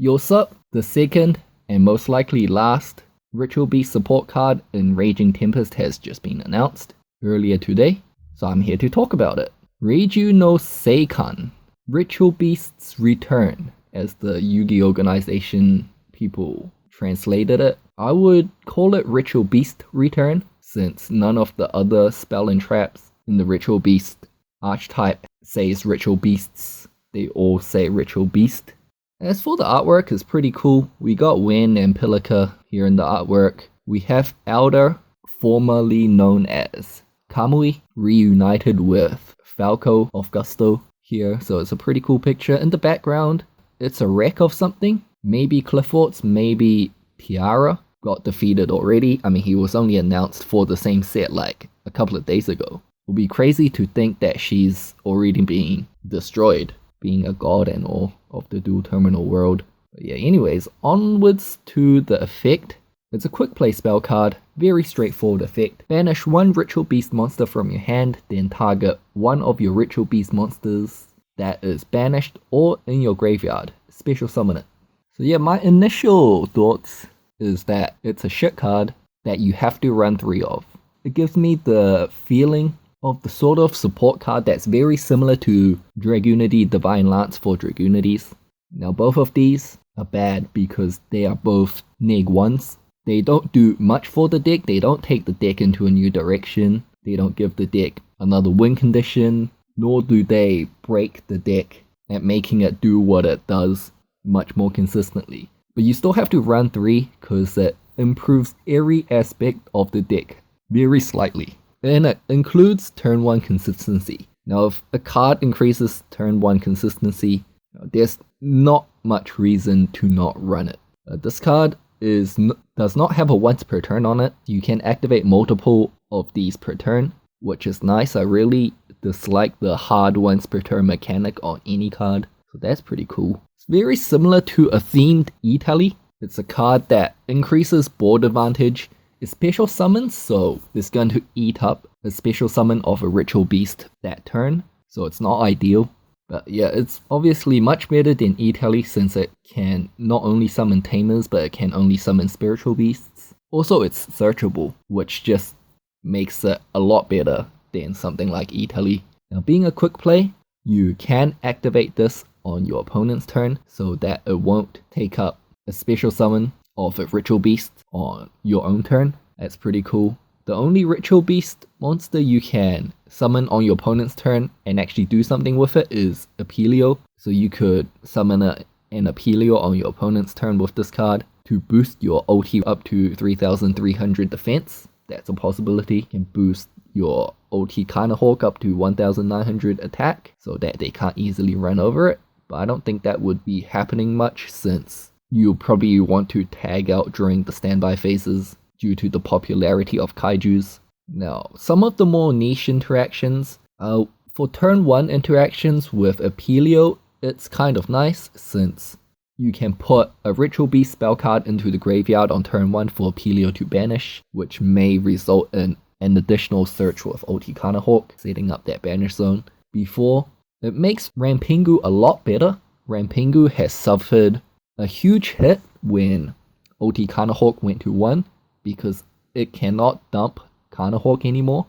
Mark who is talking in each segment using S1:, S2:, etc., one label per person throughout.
S1: Yours up, the second and most likely last Ritual Beast support card in Raging Tempest has just been announced earlier today, so I'm here to talk about it. Reiju no Seikan, Ritual Beast's Return, as the Yu-Gi-Oh! Organization people translated it. I would call it Ritual Beast Return, since none of the other spell and traps in the Ritual Beast archetype says Ritual Beasts. They all say Ritual Beast. As for the artwork, it's pretty cool. We got Wen and Pilika here in the artwork. We have Elder, formerly known as Kamui, reunited with Falco of Gusto here, so it's a pretty cool picture. In the background, it's a wreck of something. Maybe Clifford's, maybe Tiara got defeated already. I mean, he was only announced for the same set like a couple of days ago. It would be crazy to think that she's already being destroyed, being a god and all of the dual terminal world. But yeah, anyways, onwards to the effect. It's a quick play spell card, very straightforward effect. Banish one Ritual Beast monster from your hand, then target one of your Ritual Beast monsters that is banished or in your graveyard. Special summon it. So yeah, my initial thoughts is that it's a shit card that you have to run 3 of. It gives me the feeling of the sort of support card that's very similar to Dragoonity Divine Lance for Dragoonities. Now both of these are bad because they are both neg 1s. They don't do much for the deck, they don't take the deck into a new direction, they don't give the deck another win condition, nor do they break the deck at making it do what it does much more consistently. But you still have to run 3 because it improves every aspect of the deck very slightly. And it includes turn 1 consistency. Now if a card increases turn 1 consistency, there's not much reason to not run it. This card does not have a once per turn on it. You can activate multiple of these per turn, which is nice. I really dislike the hard once per turn mechanic on any card, so that's pretty cool. It's very similar to a themed E-Tally. It's a card that increases board advantage. It's special summons, so it's going to eat up a special summon of a Ritual Beast that turn, so it's not ideal. But yeah, it's obviously much better than E-Tally since it can not only summon Tamers, but it can only summon Spiritual Beasts. Also, it's searchable, which just makes it a lot better than something like E-Tally. Now, being a quick play, you can activate this on your opponent's turn so that it won't take up a special summon of a Ritual Beast on your own turn. That's pretty cool. The only Ritual Beast monster you can summon on your opponent's turn and actually do something with it is Apelio. So you could summon an Apelio on your opponent's turn with this card to boost your OT up to 3300 defense. That's a possibility. You can boost your OT Carnahawk up to 1900 attack so that they can't easily run over it. But I don't think that would be happening much since you'll probably want to tag out during the standby phases due to the popularity of kaijus. Now, some of the more niche interactions, for turn 1 interactions with Apelio, it's kind of nice since you can put a Ritual Beast spell card into the graveyard on turn 1 for Apelio to banish, which may result in an additional search with OT Carnahawk, setting up that banish zone. Before, it makes Rampingu a lot better. Rampingu has suffered a huge hit when OT Carnahawk went to 1, because it cannot dump Carnahawk anymore.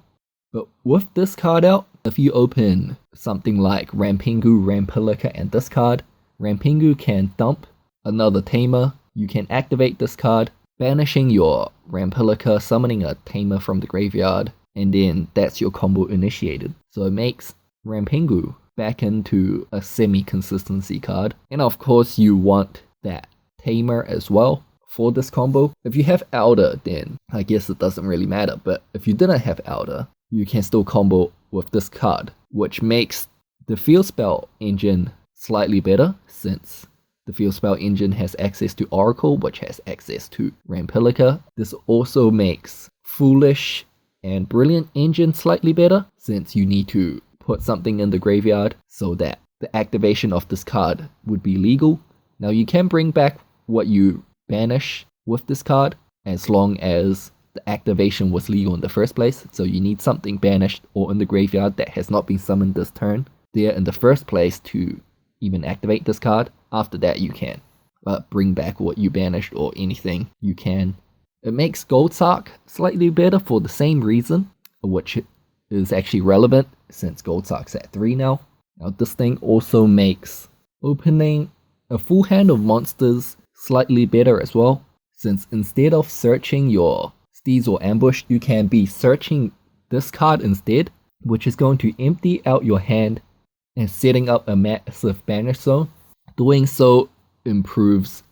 S1: But with this card out, if you open something like Rampingu, Rampilika, and this card, Rampingu can dump another Tamer. You can activate this card, banishing your Rampilika, summoning a Tamer from the graveyard, and then that's your combo initiated. So it makes Rampingu back into a semi-consistency card. And of course you want that Tamer as well for this combo. If you have Elder, then I guess it doesn't really matter, but if you didn't have Elder, you can still combo with this card, which makes the Field Spell engine slightly better since the Field Spell engine has access to Oracle, which has access to Rampilika. This also makes Foolish and Brilliant engine slightly better since you need to put something in the graveyard so that the activation of this card would be legal. Now you can bring back what you banish with this card as long as the activation was legal in the first place. So you need something banished or in the graveyard that has not been summoned this turn there in the first place to even activate this card. After that you can. bring back what you banished or anything you can. It makes Gold Sark slightly better for the same reason, which is actually relevant since Gold Sark's at 3 now. Now this thing also makes opening a full hand of monsters slightly better as well, since instead of searching your steeds or ambush, you can be searching this card instead, which is going to empty out your hand and setting up a massive banish zone. Doing so improves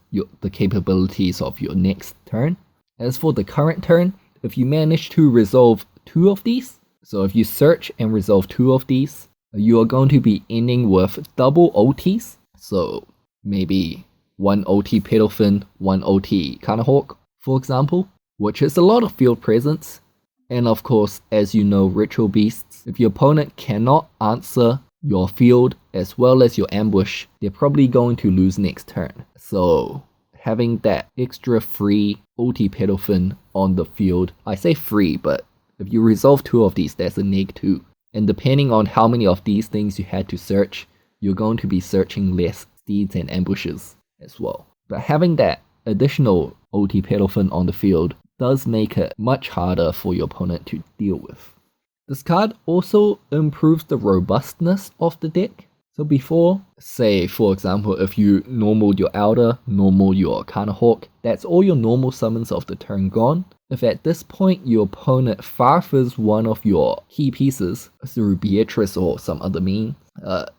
S1: the capabilities of your next turn. As for the current turn, if you manage to resolve 2 of these, so if you search and resolve 2 of these, you are going to be ending with double OTs. So maybe 1 OT Pedalfin, 1 OT Carnahawk, for example, which is a lot of field presence. And of course, as you know, Ritual Beasts, if your opponent cannot answer your field as well as your ambush, they're probably going to lose next turn. So having that extra free OT Pedalfin on the field, I say free, but if you resolve 2 of these, that's a -2. And depending on how many of these things you had to search, you're going to be searching less steeds and ambushes as well. But having that additional OT Pedalfin on the field does make it much harder for your opponent to deal with. This card also improves the robustness of the deck. So before, say for example, if you normal your Outer, normal your Carnahawk, that's all your normal summons of the turn gone. If at this point your opponent farfers one of your key pieces through Beatrice or some other mean,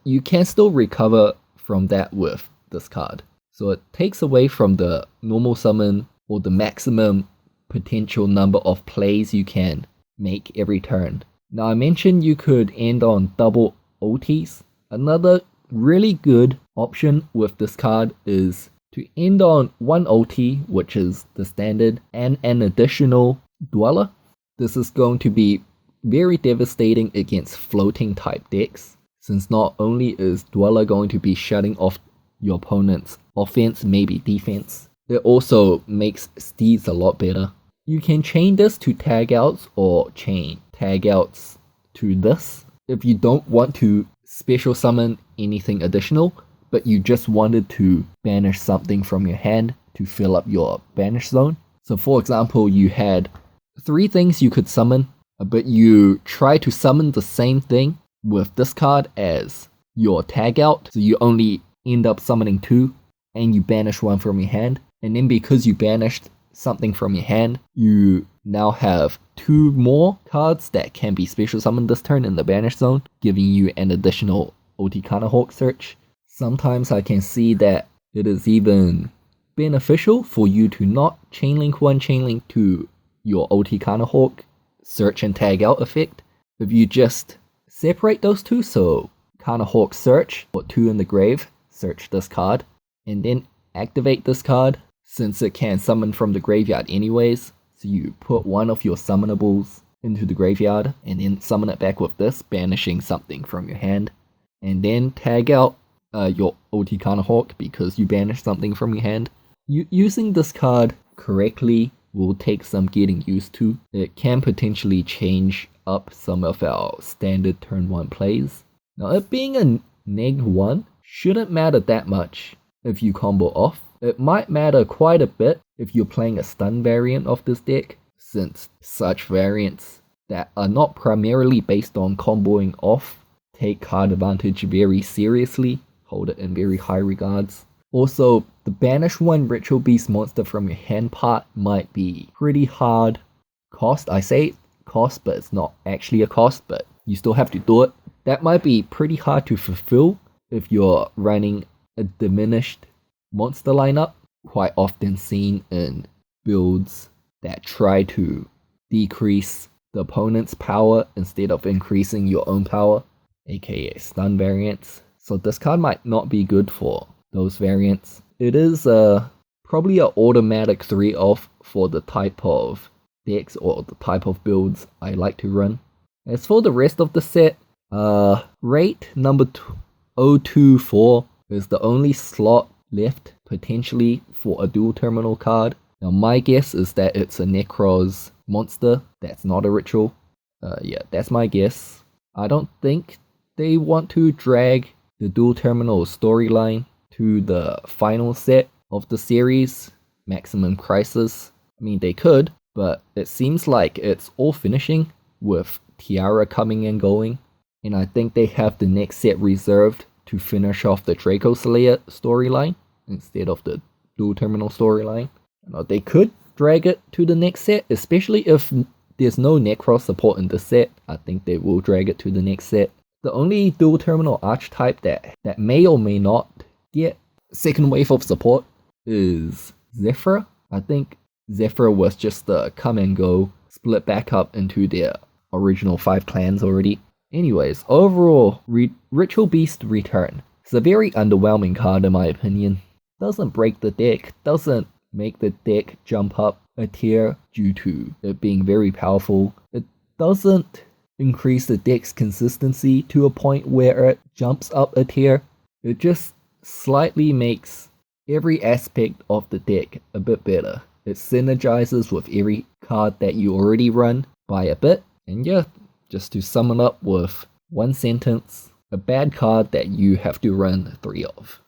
S1: you can still recover from that with this card. So it takes away from the normal summon or the maximum potential number of plays you can make every turn. Now I mentioned you could end on double OTs. Another really good option with this card is to end on 1 OT, which is the standard, and an additional Dweller. This is going to be very devastating against floating type decks, since not only is Dweller going to be shutting off your opponent's offense, maybe defense, it also makes steeds a lot better. You can chain this to tag outs or chain tag outs to this if you don't want to special summon anything additional, but you just wanted to banish something from your hand to fill up your banish zone. So for example, you had 3 things you could summon, but you try to summon the same thing with this card as your tag out, so you only end up summoning 2 and you banish 1 from your hand. And then because you banished something from your hand, you now have 2 more cards that can be special summoned this turn in the banish zone, giving you an additional OT Carnahawk search. Sometimes I can see that it is even beneficial for you to not chainlink 1, chainlink 2 your OT Carnahawk search and tag out effect. If you just separate those 2, so Carnahawk search, put 2 in the grave, search this card, and then activate this card, since it can summon from the graveyard anyways. So you put 1 of your summonables into the graveyard and then summon it back with this, banishing something from your hand. And then tag out your OT Carnahawk because you banished something from your hand. Using this card correctly will take some getting used to. It can potentially change up some of our standard turn 1 plays. Now it being a -1 shouldn't matter that much if you combo off. It might matter quite a bit if you're playing a stun variant of this deck, since such variants that are not primarily based on comboing off take card advantage very seriously, hold it in very high regards. Also, the banish 1 Ritual Beast monster from your hand part might be pretty hard cost. I say cost, but it's not actually a cost, but you still have to do it. That might be pretty hard to fulfill if you're running a diminished monster lineup, quite often seen in builds that try to decrease the opponent's power instead of increasing your own power, aka stun variants. So this card might not be good for those variants. It is probably an automatic 3-off for the type of decks or the type of builds I like to run. As for the rest of the set, rate number 024 is the only slot left potentially for a dual terminal card. Now my guess is that it's a Necros monster that's not a ritual. Yeah, that's my guess. I don't think they want to drag the dual terminal storyline to the final set of the series, Maximum Crisis. I mean, they could, but it seems like it's all finishing with Tiara coming and going, and I think they have the next set reserved to finish off the Draco Slayer storyline instead of the Dual Terminal storyline. They could drag it to the next set, especially if there's no Necros support in the set. I think they will drag it to the next set. The only Dual Terminal archetype that may or may not get second wave of support is Zephyr. I think Zephyr was just the come and go, split back up into their original 5 clans already. Anyways, overall, Ritual Beast Return. It's a very underwhelming card in my opinion. Doesn't break the deck, doesn't make the deck jump up a tier due to it being very powerful. It doesn't increase the deck's consistency to a point where it jumps up a tier. It just slightly makes every aspect of the deck a bit better. It synergizes with every card that you already run by a bit. And yeah, just to sum it up with one sentence, a bad card that you have to run 3 of.